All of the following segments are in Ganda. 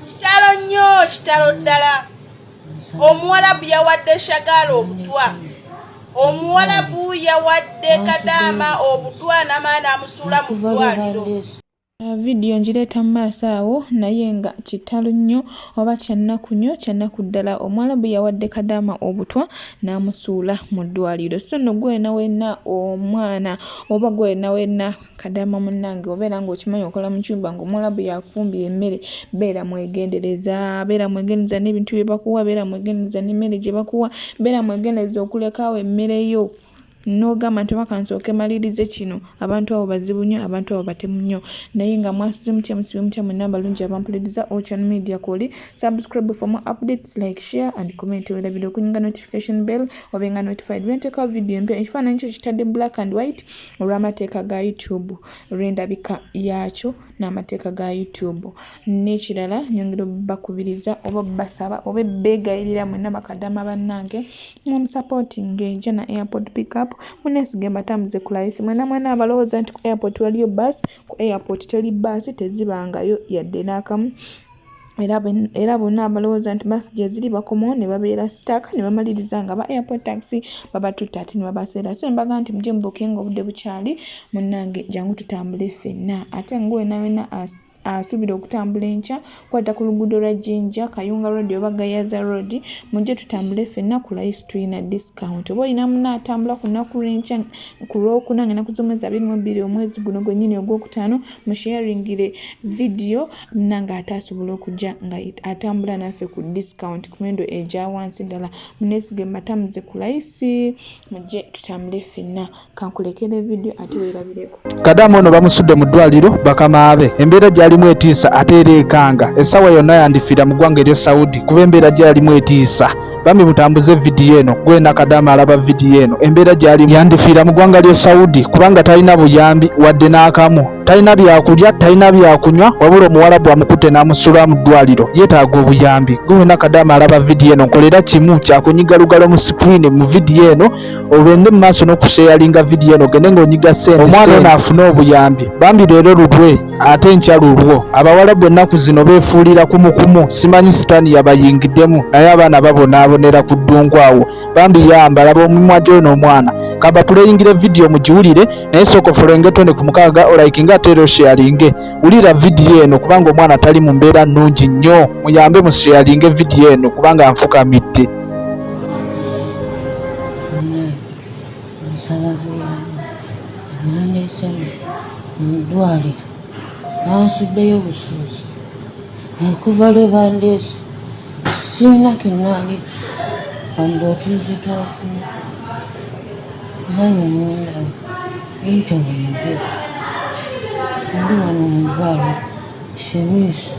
Kitalo nnyo, kitalo ddala. Omuwalabu yawadde Shagala obutwa. Omuwalabu yawadde Kadaama obutwa n'amaana amusuula mu ddwaliro. Video ngireeta mu maaso awo naye nga kitalo nnyo oba kyannaku nnyo kyannaku ddala. Omuwalabu yawadde Kadaama obutwa n'amusuula mu ddwaliro. So nno gwe wenna omwana oba gwe wenna Kadaama munnange obeera ng'okimanyi okola mu kyumba ng'omuwalabu yakufumbira emmere, beera mwegendereza n'ebintu bye bakuwa, beera mwegendereza n'emmere gye bakuwa, beera mwegendereza okulekaawo emmere yo. N'ogamba nti bakansooke malirize kino, abantu abo bazibu nnyo, abantu abo batemu nnyo. Naye nga mwasuze mutya musibe mutya mwenna abalungi abampuliriza Ocean Media Koli. Subscribe for more updates, like, share and comment. Weerabira okunyinga notification bell obenga notified when nteekawo video empya. Ekifaananyi kyo kitadde black and white olw'amateeka ga YouTube, olw'endabika yaakyo n'amateeka ga YouTube. N'ekirala nyongera bakubiriza oba basaba oba beegayirira mwenna bakadaama bannange mumusupporting Jana Airport Pickup. Muneesige batambuze ku layisi mwena abalowooza nti ku airport waliyo bus, ku airport teri bus, tezibangayo yadde n'akamu. Era bonna abalowooza nti basi gye ziri bakomawo ne babeera sitaaka ne bamaliriza nga ba airport taxi babatutte ate ne babaseera. So mbaga nti mugye mubukenga obudde bukyali munnange, jangu tutambule ffenna. Ate ngwe wenna asuubira okutambula enkya kwata ku luguudo lwa Jinja, Kayunga Road oba Gayaza Road, mujje tutambule ffenna ku layisi tulina discount. Oba olina munna atambula ku lunaku lw'enkya ku Lwokuna ng'ennaku z'omwezi 22 omwezi guno gwennyini ogwokutaano, musharingire video munnange ate asobola okujja nga atambula naffe ku discount ku miwendo egya wansi ddala. Muneesige mbatambuze ku layisi, mujje tutambule ffenna. Kankulekere video ate weerabireko. Kadaama ono bamusudde mu ddwaliro bakamaabe. Embeera gy'alimu etiisa ate era ekanga. Essaawa yonna yandifiira mu ggwanga ery'e Saudi kuba embeera gy'alimu etiisa. Bambi mutambuze vidiyo eno, gwena Kadaama alaba vidiyo eno. Embeera gy'alimu yandifiira mu ggwanga ly'e Saudi kubanga talina buyambi wadde n'akamu. Talina byakulya, talina byakunywa, wabula omuwalabu amukutte n'amusula mu ddwaliro. Yeetaaga obuyambi. Gwena Kadaama alaba vidiyo eno, nkolera kimu kyakunyiga lugalo mu screen mu vidiyo eno, olwende mu maaso n'okusheyalinga vidiyo eno, gende ng'onyiga sente. Omwana ono afune obuyambi. Bambi leero lulwe ate nkya lulwo. Abawalabu ennaku zino beefuulira kumukumu. Simanyi sitaani yabayingiddemu naye abaana babonaabonera ku ddungu awo. Bambi yamba laba omumwa gy'ono omwana. Kaba tuleyingire vidiyo mugiwulire naye sooka ofolengetone ku mukaaga olayikinga ate era osheyalinge. Wulira vidiyo eno kubanga omwana tali mu mbeera nnungi nnyo. Muyambe musheyalinge vidiyo eno kubanga nfukamidde. Ndwaliro bansuddeyo obusuuzi okuva lwe bandeese sirina kennaali bandootuuze twakunya naye mundaba entawulidde ndi wano mu ddwaliro Shemisi.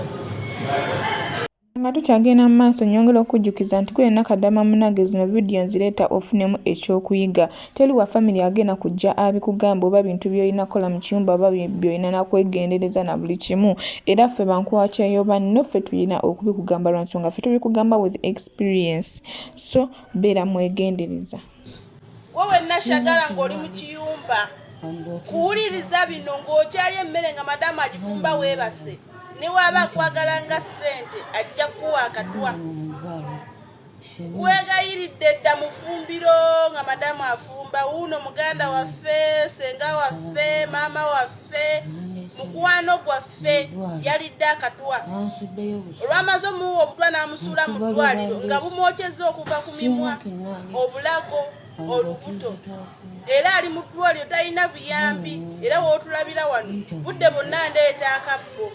Nga tukyagenda mu maaso nyongera okujjukiza nti gwena Kadaama munnange zino vidiyo nzireeta ofunemu ekyokuyiga. Teri wa family agenda kujja abikugamba oba bintu by'olina kola mu kiyumba oba by'olina nakwegendereza na buli kimu. Era ffe bankwakyayo banno ffe tulina okubikugamba lwa nsonga ffe tubikugamba with experience. So beera mwegendereza. Gwe wenna Shagala ng'oli mu kiyumba kuwuliriza bino ng'okyali emmere nga madamu agifumba weebase. Ne waba kwagalanga ssente ajja kuwa akatwa. Weegayiridde dda mufumbiro nga madamu afumba. Wuuno muganda waffe, senga waffe, maama waffe, mukwano gwaffe yalidde akatwa. Olwamaze omuwa obutwa n'amusuula mu ddwaliro nga bumwokyezza okuva ku mimwa, obulago, olubuto. Era ali mu ddwaliro talina buyambi. Era wootulabira wano budde bonna ndeeta akabbo.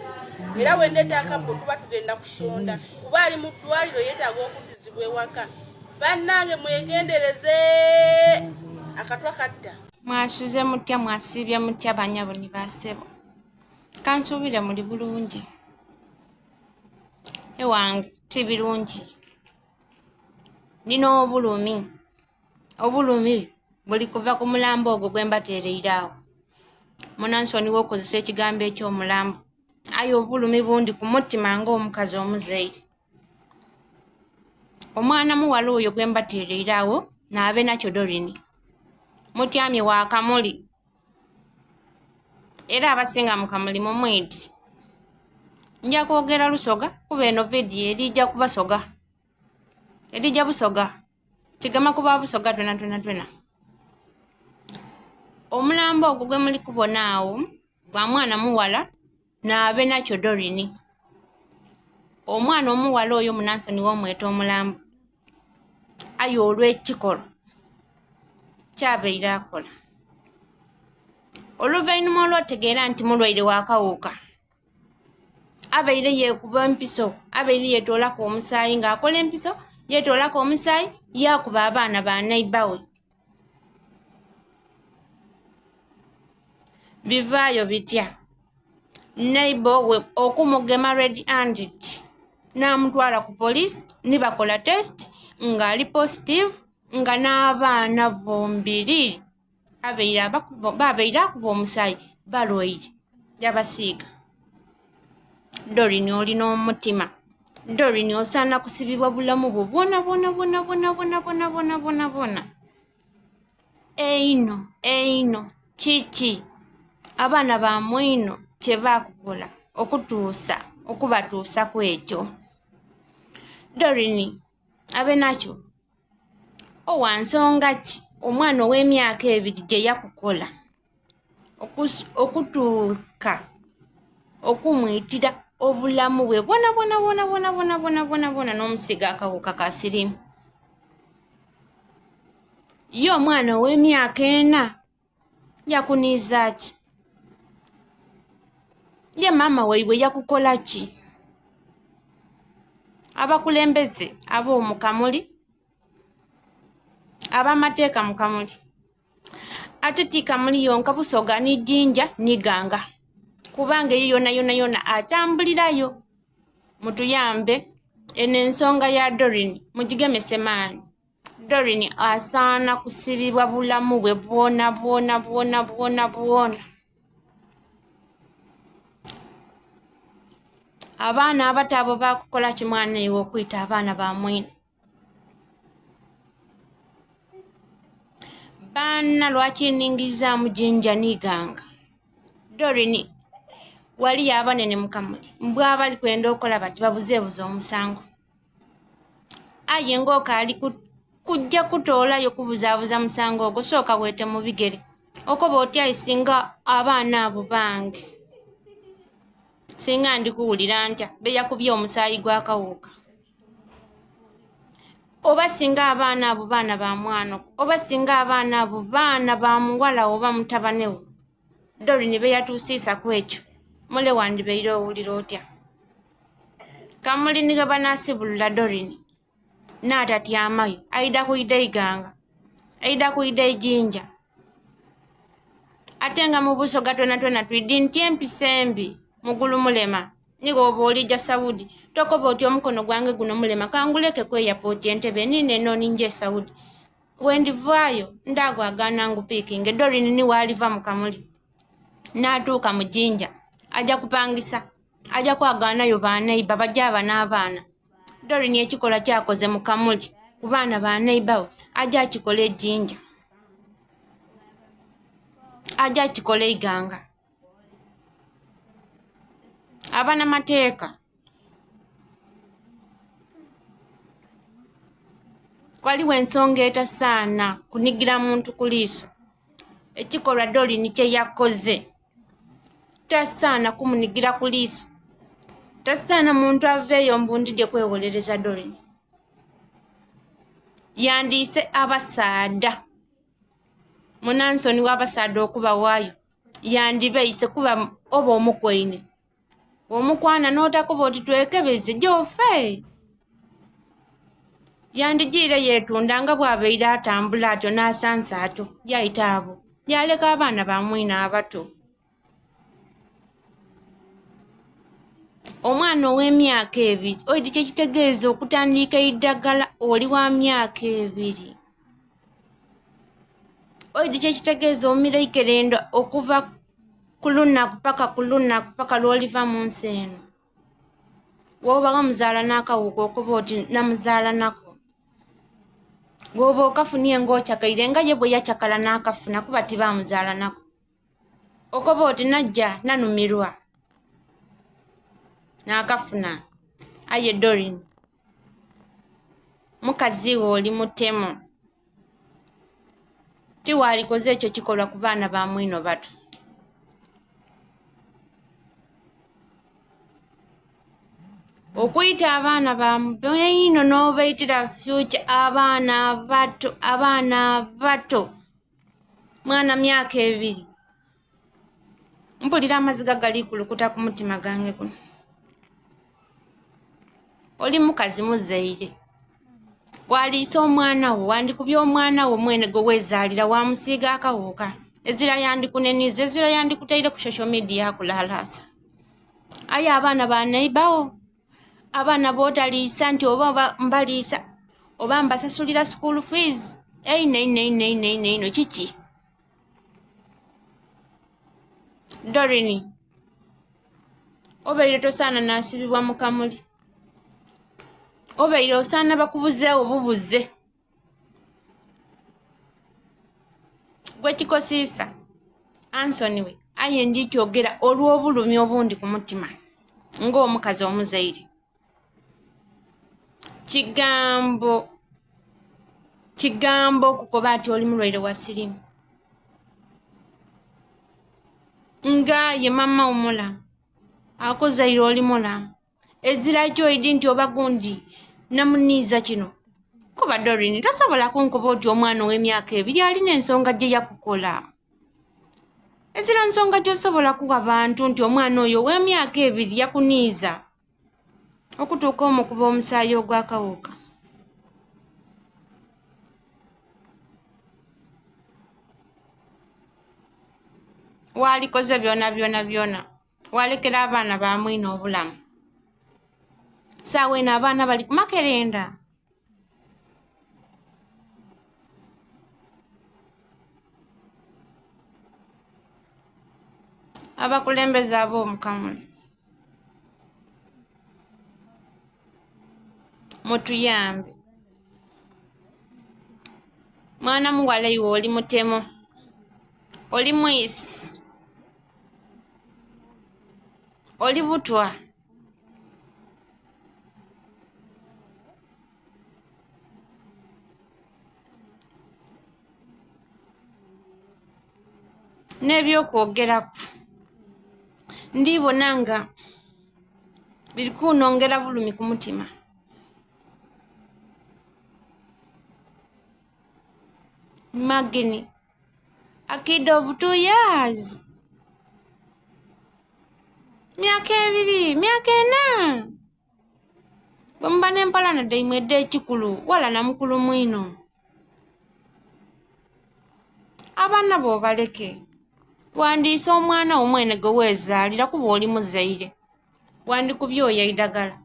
Era wendeeta akabbo tuba tugenda kusonda kuba ali mu ddwaliro yeetaaga okuddizibwa ewaka. Bannange mwegendereze akatwa katta. Mwasuze mutya mwasiibye mutya banyabuni ba Ssebo. Kansuubire muli bulungi. Ewange ti birungi. Nina obulumi. Obulumi buli kuva ku mulambo ogwo gwe mbateereire awo. Munansoni w'okozesa ekigambo eky'omulambo. Aye obulumi bundi ku mutima ng'omukazi omuzeire. Omwana muwala oyo gwe mbateereire awo n'abe nakyo Dorini. Mutyamye wa kamuli. Era abasinga mu kamuli mu mwedi. nja kwogera Lusoga kuba eno vidiyo erijja kubasoga. Erijja Busoga. Kigema kuba Busoga twena. Omulambo ogwo gwe muli kubona awo gwa mwana muwala n'abe nakyo Doreen. Omwana omuwala oyo Munansoni w'omweta omulambo. Aye olw'ekikolo kyabeire akola. Oluvannyuma olw'otegeera nti mulwaire w'akawuka. Abeire yeekuba empiso, abeire yeetoolako omusaayi ng'akola empiso, yeetoolako omusaayi yakuba abaana ba neighbour we. Bivaayo bitya. Neighbour we okumugema red-handed n'amutwala ku police nibakola test ng'ali positive nga n'abaana bombiri babeire akuba omusaayi balwaire yabasiiga. Doreen olina omutima. Doreen osaana kusibibwa bulamu bwo bwona. Eino kiki abaana bammwe ino kye baakukola okubatuusa ku ekyo. Doreen abe nakyo owansonga ki omwana ow'emyaka 2 gye yakukola okutuuka okumuyitira obulamu bwe bwona n'omusiga akawuka ka siriimu. Ye omwana ow'emyaka 4 yakuniiza ki? Ye maama waibwe yakukola ki? Abakulembeze ab'omukamuli ab'amateeka mu kamuli ate ti kamuli yonka Busoga ni Jinja ni Ganga kubanga eyo yona atambulirayo. Mutuyambe eno ensonga ya Doreen mugigemese maani. Doreen asaana kusibibwa bulamu bwe bwona. Abaana abato abo baakukola ki mwana ewe okuyita abaana ba mwine? Baana lwaki nningizaamu Jinja ni Ganga? Doreen wali abanene mu kamuli mbwa bali kwenda okola bati babuzeebuze omusango. Aye ng'okaali kujja kutoolayo kubuzaabuza musango ogwo sooka bwete mu bigere okoba otya singa abaana abo bange. Singa ndikuwulira ntya be yakubye omusaayi gw'akawuka. Oba singa abaana abo baana ba mwana oba singa abaana abo baana ba muwala oba mutabane we. Doreen be yatuusiisa ku ekyo mule wandibeire owulira otya? Kamuli ni ge banaasibulula Doreen n'atatyamayo aida kuidai Ganga aida kuidai Jinja. Ate nga mu Busoga twena twidi nti empisa embi mugulu mulema nigo oba olijja Saudi tokoba oti omukono gwange guno mulema kanguleke ku airport Entebbe nine eno ninje Saudi wendivaayo ndagwagana ngupiikinge. Doreen ni waaliva mu kamuli n'atuuka mu Jinja ajja kupangisa ajja kwagaanayo baneiba bajja n'abaana. Doreen ekikola kyakoze mu kamuli ku baana ba neiba we ajja akikole Jinja ajja akikole Ganga. Abanamateeka waliwo ensonga etasaana kunigira muntu ku liiso. Ekikolwa Doreen kye yakoze tasaana kumunigira ku liiso. Tasaana muntu aveeyo mbundidde kwewolereza Doreen. Yandiise abasaada Munansoni w'abasaada okuba waayo yandibeeyise kuba oba omukwaine omukwana n'otakuba oti twekebeze gy'ofe. Yandigiire yeetunda nga bw'abeire atambula atyo n'asansa atyo yayita abo yaleka abaana ba mwine abato. Omwana ow'emyaka 2 oidi kye kitegeeza okutandika eddagala oli wa myaka 2. Oidi kye kitegeeza omira ikerendo okuva ku lunaku paka lw'oliva mu nsi eno. Woba wamuzaala n'akawuka okuba oti namuzaala nako. Woba okafunye ng'okyakaire nga ye bwe yakyakala n'akafuna kuba tibamuzaala nako. Okuba oti najja nanumirwa. n'akafuna. Aye Doreen, mukazi wo oli mutemu. Tiwalikoze ekyo kikolwa ku baana ba mwino bato. Okuyita abaana ba mwino n'obayitira future abaana bato. Mwana myaka 2. Mpulira amaziga gali kulukuta ku mutima gange kuno. Oli mukazi muzaire. Waliisa omwana wo, wandikubya omwana wo mwene gwe weezaalira wamusiiga akawuka. Ezira yandikuneniza, ezira yandikutaire ku social media akulalaasa. Aye abaana ba neighbor, abaana bootaliisa nti oba mbaliisa oba mbasasulira school fees. Neino kiki? Doreen, obeire tosaana naasibibwa mu kamuli. Obeire osaana bakubuzeewo bubuze. Gwe kikosiisa Anthony we aye ndikyogera olw'obulumi obundi ku mutima ng'omukazi omuzaire. Kigambo okukoba ati oli mulwaire wa sirimu. Nga ye mama omulamu akuzaire oli mulamu. Ezira kyoyidi nti oba gundi namuniiza kino. Kuba Doreen tosobola kunkuba oti omwana ow'emyaka 2 alina ensonga gye yakukola. Ezira nsonga gy'osobola kuwa bantu nti omwana oyo ow'emyaka 2 yakuniiza okutuuka omukuba omusaayi ogw'akawuka. Walikoze byona. Walekera abaana ba mwino obulamu. Saawa eno abaana bali ku Makerenda. Abakulembeze ab'omukamuli, mutuyambe. Mwana muwala iwe oli mutemu, oli mwisi, oli butwa. N'ebyokwogerako ndibona nga biri kunongera bulumi ku mutima. Magini a kid of 2 years, myaka 2, myaka 4. Bamba n'empalana daimwedde ekikulu wala na mukulu mwino. Abaana bo baleke. Wandiisa omwana omwene gwe weezaalira kuba oli muzaire. Wandikubya oyo eddagala.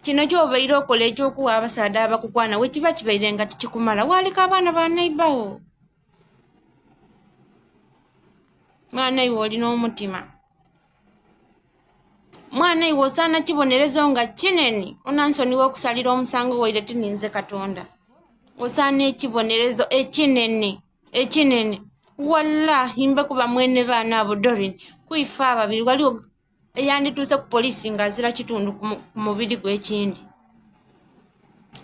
Kino ky'obeire okola ekyokuwa abasaadde abakukwana we kiba kibaire nga tikikumala. Waaleka abaana ba neighbor. Mwana iwe olina omutima. Mwana iwe osaana kibonerezo nga kinene. Onansoni w'okusalira omusango waire tininze Katonda. Osaana ekibonerezo ekinene. Wallahi mbe kuba mwene baana abo Doreen kuifa ababiri waliwo eyandituuse ku poliisi ng'azira kitundu ku mubiri gw'ekindi.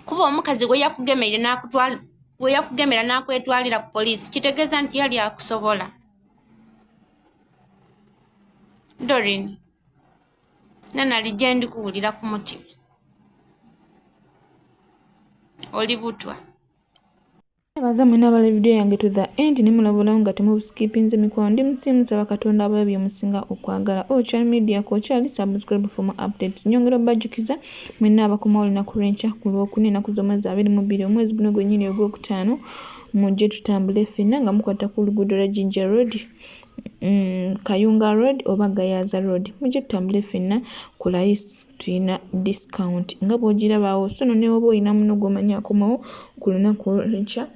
Kuba omukazi gwe yakugemera n'akwetwalira ku poliisi kitegeeza nti yali akusobola. Doreen, nanali gye ndikuwulira ku mutima. Oli butwa. Baza mwena abala video yange to the end nimulabulawo nga temubuskipinze mikwano ndi musimusaba Katonda abayo byemusinga okwagala. Channel media ko chali subscribe for more updates. Nyongera bajukiza mwena abakomawo lunaku lw'enkya ku Lwokune ennaku z'omwezi 22 omwezi guno gwennyini ogwokutaano mujje tutambule ffenna nga mukwata ku luguudo lwa Jinja Road, Kayunga Road oba Gayaza Road. Mujje tutambule ffenna ku layisi tuyina discount nga bw'ogirabaawo. So ne woba oyina muno gw'omanyi akomawo ku lunaku lw'enkya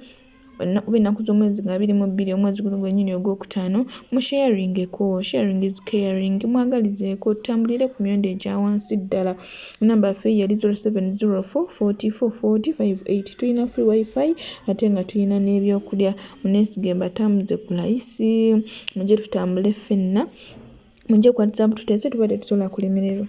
ennaku z'omwezi nga 22 omwezi guno gwennyini ogwokutaano musharingeko. Sharing is caring. Mwagalizeeko tutambulire ku myendo egya wansi ddala. Namba yaffe yali 0704444058. Tulina free wifi ate nga tulina n'ebyokulya. Muneesige mbatambuze ku layisi mujje tutambule ffenna mujje kukwatiza mututeze tubadde tusobola kulemererwa.